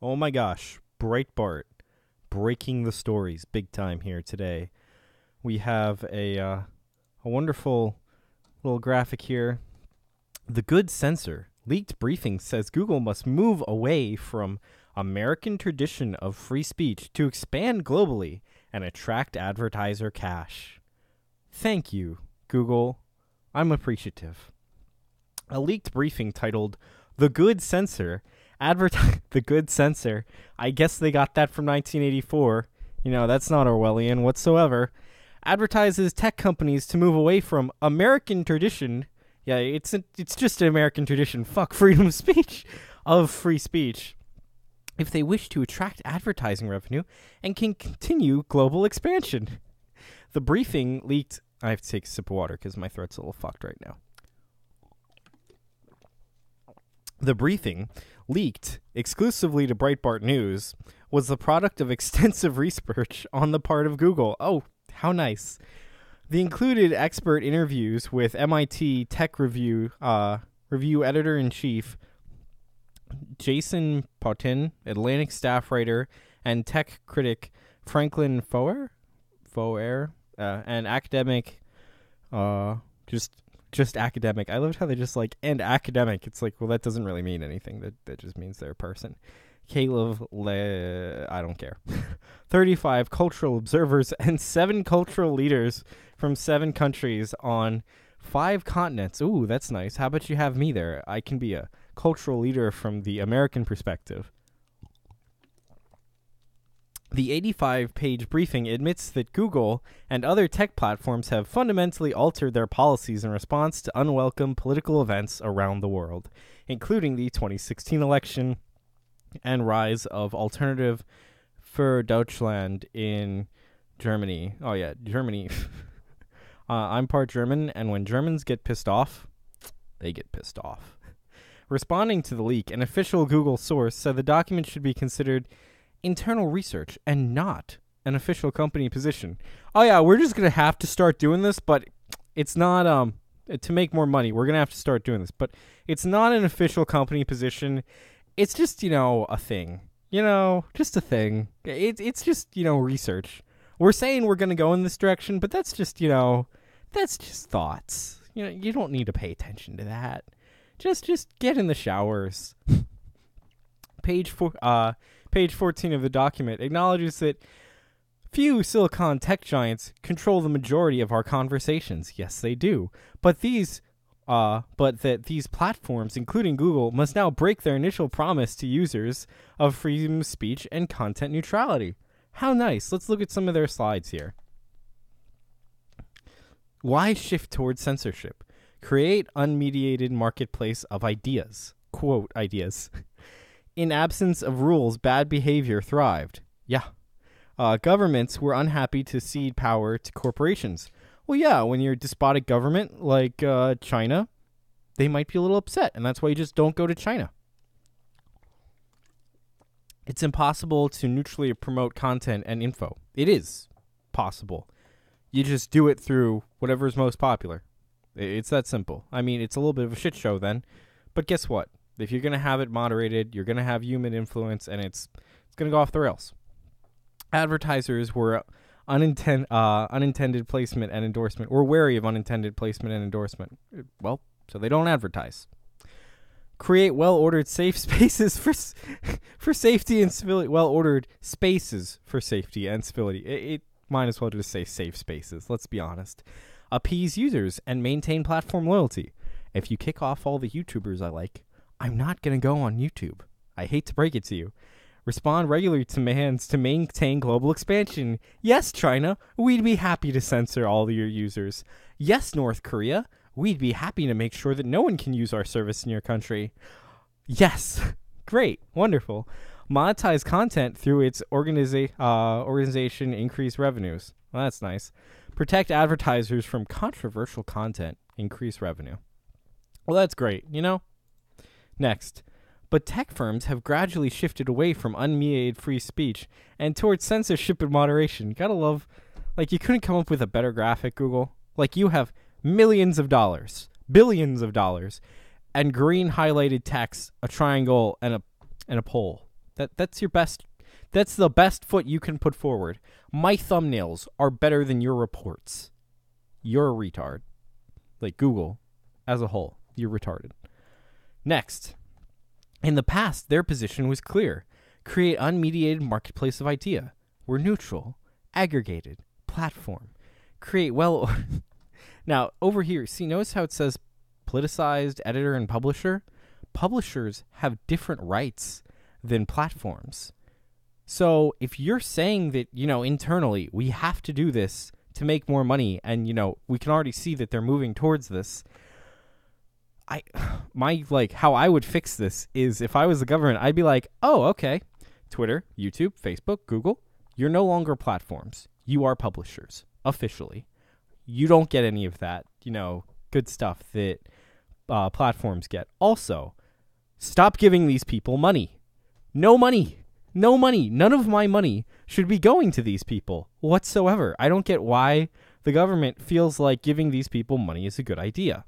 Oh my gosh, Breitbart breaking the stories big time here today. We have a wonderful little graphic here. The good censor leaked briefing says Google must move away from American tradition of free speech to expand globally and attract advertiser cash. Thank you, Google. I'm appreciative. A leaked briefing titled "The Good Censor" The Good Censor. I guess they got that from 1984. That's not Orwellian whatsoever. Advertises tech companies to move away from American tradition. Yeah, it's just an American tradition. Fuck freedom of speech, of free speech, if they wish to attract advertising revenue and can continue global expansion. The briefing leaked. I have to take a sip of water because my throat's a little fucked right now. The briefing, leaked exclusively to Breitbart News, was the product of extensive research on the part of Google. Oh, how nice. The included expert interviews with MIT Tech Review editor-in-chief Jason Potin, Atlantic staff writer, and tech critic Franklin Foer, and academic, just academic. I loved how they just and academic. It's like, well, that doesn't really mean anything. That just means they're a person. I don't care. 35 cultural observers and 7 cultural leaders from 7 countries on 5 continents. Ooh, that's nice. How about you have me there? I can be a cultural leader from the American perspective. The 85-page briefing admits that Google and other tech platforms have fundamentally altered their policies in response to unwelcome political events around the world, including the 2016 election and rise of Alternative für Deutschland in Germany. Oh, yeah, Germany. I'm part German, and when Germans get pissed off, they get pissed off. Responding to the leak, an official Google source said the document should be considered internal research and not an official company position. Oh yeah, we're just gonna have to start doing this, but it's not to make more money. We're gonna have to start doing this, but it's not an official company position. It's just a thing. Just a thing. It's just research. We're saying we're gonna go in this direction, but that's just thoughts. You don't need to pay attention to that. Just get in the showers. Page 14 of the document acknowledges that few silicon tech giants control the majority of our conversations. Yes, they do. But that these platforms, including Google, must now break their initial promise to users of freedom of speech and content neutrality. How nice. Let's look at some of their slides here. Why shift towards censorship? Create unmediated marketplace of ideas. Quote, ideas. In absence of rules, bad behavior thrived. Yeah. Governments were unhappy to cede power to corporations. Well, yeah, when you're a despotic government like China, they might be a little upset, and that's why you just don't go to China. It's impossible to neutrally promote content and info. It is possible. You just do it through whatever is most popular. It's that simple. I mean, it's a little bit of a shit show then, but guess what? If you're going to have it moderated, you're going to have human influence, and it's going to go off the rails. Advertisers were unintended placement and endorsement, or wary of unintended placement and endorsement. Well, so they don't advertise. Create well-ordered safe spaces for safety and civility. Well-ordered spaces for safety and civility. It might as well just say safe spaces, let's be honest. Appease users and maintain platform loyalty. If you kick off all the YouTubers I like, I'm not going to go on YouTube. I hate to break it to you. Respond regularly to demands to maintain global expansion. Yes, China, we'd be happy to censor all of your users. Yes, North Korea, we'd be happy to make sure that no one can use our service in your country. Yes, great, wonderful. Monetize content through its organization, increase revenues. Well, that's nice. Protect advertisers from controversial content, increase revenue. Well, that's great, Next. But tech firms have gradually shifted away from unmediated free speech and towards censorship and moderation. Gotta love, you couldn't come up with a better graphic, Google. You have millions of dollars, billions of dollars, and green highlighted text, a triangle, and a pole. That's your best. That's the best foot you can put forward. My thumbnails are better than your reports. You're a retard. Like Google as a whole, you're retarded. Next, in the past, their position was clear. Create unmediated marketplace of idea. We're neutral, aggregated, platform. Create well... Now, over here, see, notice how it says politicized, editor, and publisher? Publishers have different rights than platforms. So if you're saying that, internally, we have to do this to make more money, and, we can already see that they're moving towards this, how I would fix this is if I was the government, I'd be like, oh, okay, Twitter, YouTube, Facebook, Google, you're no longer platforms. You are publishers, officially. You don't get any of that, good stuff that platforms get. Also, stop giving these people money. No money. No money. None of my money should be going to these people whatsoever. I don't get why the government feels like giving these people money is a good idea.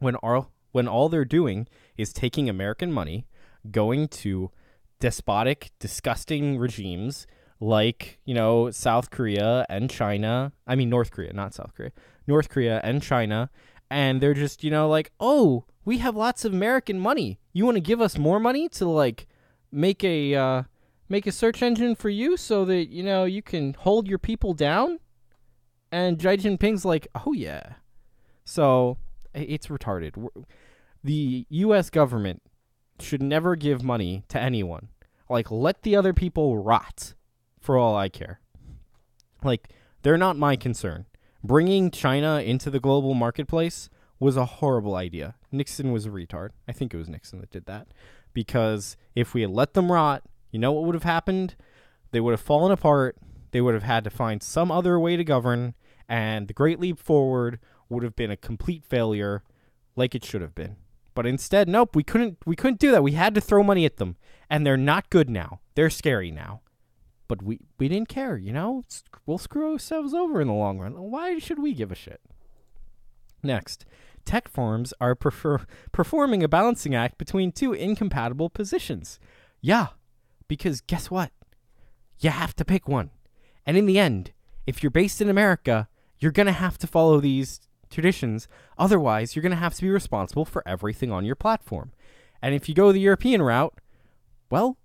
When all they're doing is taking American money, going to despotic, disgusting regimes like, South Korea and China. I mean, North Korea, not South Korea. North Korea and China. And they're just, like, oh, we have lots of American money. You want to give us more money to, like, make a search engine for you so that, you can hold your people down? And Xi Jinping's like, oh, yeah. So it's retarded. The U.S. government should never give money to anyone. Like, let the other people rot. For all I care. Like, they're not my concern. Bringing China into the global marketplace was a horrible idea. Nixon was a retard. I think it was Nixon that did that. Because if we had let them rot, you know what would have happened? They would have fallen apart. They would have had to find some other way to govern. And the Great Leap Forward would have been a complete failure like it should have been. But instead, nope, we couldn't do that. We had to throw money at them. And they're not good now. They're scary now. But we didn't care, We'll screw ourselves over in the long run. Why should we give a shit? Next, tech firms are performing a balancing act between two incompatible positions. Yeah, because guess what? You have to pick one. And in the end, if you're based in America, you're going to have to follow these traditions. Otherwise, you're going to have to be responsible for everything on your platform. And if you go the European route, well,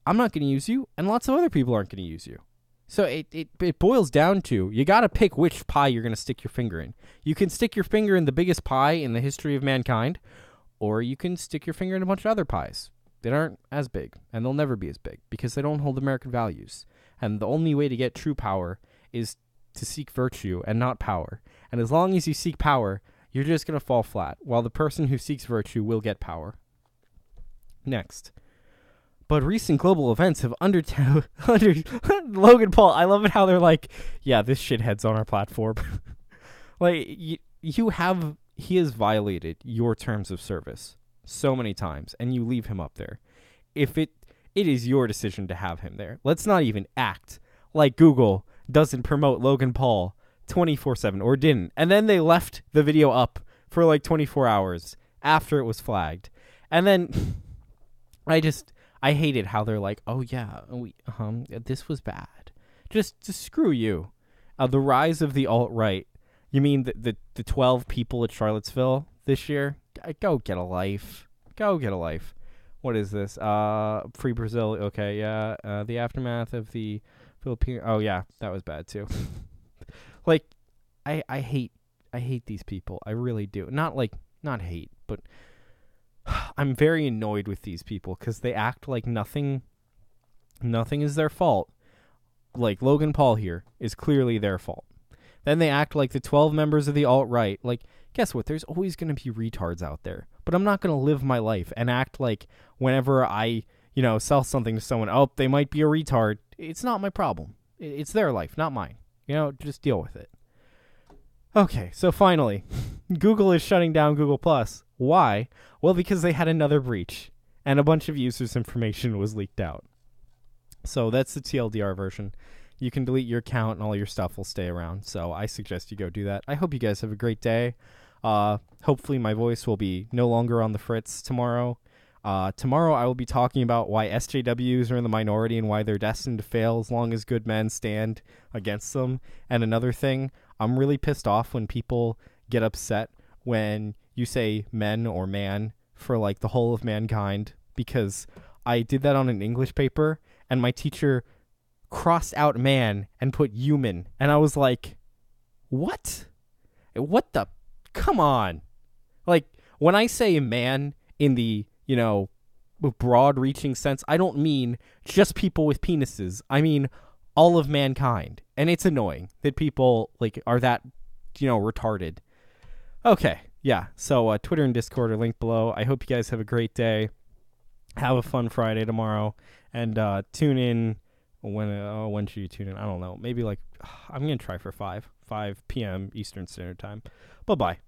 I'm not going to use you, and lots of other people aren't going to use you. So it boils down to, you got to pick which pie you're going to stick your finger in. You can stick your finger in the biggest pie in the history of mankind, or you can stick your finger in a bunch of other pies that aren't as big, and they'll never be as big, because they don't hold American values. And the only way to get true power is to seek virtue and not power. And as long as you seek power, you're just going to fall flat, while the person who seeks virtue will get power. Next. But recent global events have under Logan Paul. I love it how they're like, yeah, this shithead's on our platform. Like, he has violated your terms of service so many times, and you leave him up there. If it is your decision to have him there. Let's not even act like Google doesn't promote Logan Paul 24/7 or didn't. And then they left the video up for like 24 hours after it was flagged. And then I hated how they're like, oh yeah, this was bad. Just screw you. The rise of the alt-right. You mean the 12 people at Charlottesville this year? Go get a life. Go get a life. What is this? Free Brazil. Okay, yeah. The aftermath of the Philippine. Oh yeah, that was bad too. Like, I hate these people. I really do. Not hate, but I'm very annoyed with these people because they act like nothing is their fault. Like Logan Paul here is clearly their fault. Then they act like the 12 members of the alt-right. Like, guess what? There's always going to be retards out there. But I'm not going to live my life and act like whenever I, sell something to someone, oh, they might be a retard. It's not my problem. It's their life, not mine. Just deal with it. Okay, so finally, Google is shutting down Google+. Why? Well, because they had another breach, and a bunch of users' information was leaked out. So that's the TLDR version. You can delete your account and all your stuff will stay around. So I suggest you go do that. I hope you guys have a great day. Hopefully my voice will be no longer on the fritz tomorrow. Tomorrow I will be talking about why SJWs are in the minority and why they're destined to fail as long as good men stand against them. And another thing, I'm really pissed off when people get upset when you say men or man for like the whole of mankind, because I did that on an English paper and my teacher crossed out man and put human. And I was like, what? What the? Come on. Like, when I say man in the, broad reaching sense, I don't mean just people with penises. I mean all of mankind. And it's annoying that people like are that, retarded. Okay. Yeah. So Twitter and Discord are linked below. I hope you guys have a great day. Have a fun Friday tomorrow. And tune in when should you tune in? I don't know. Maybe like I'm going to try for 5 p.m. Eastern Standard Time. Bye-bye.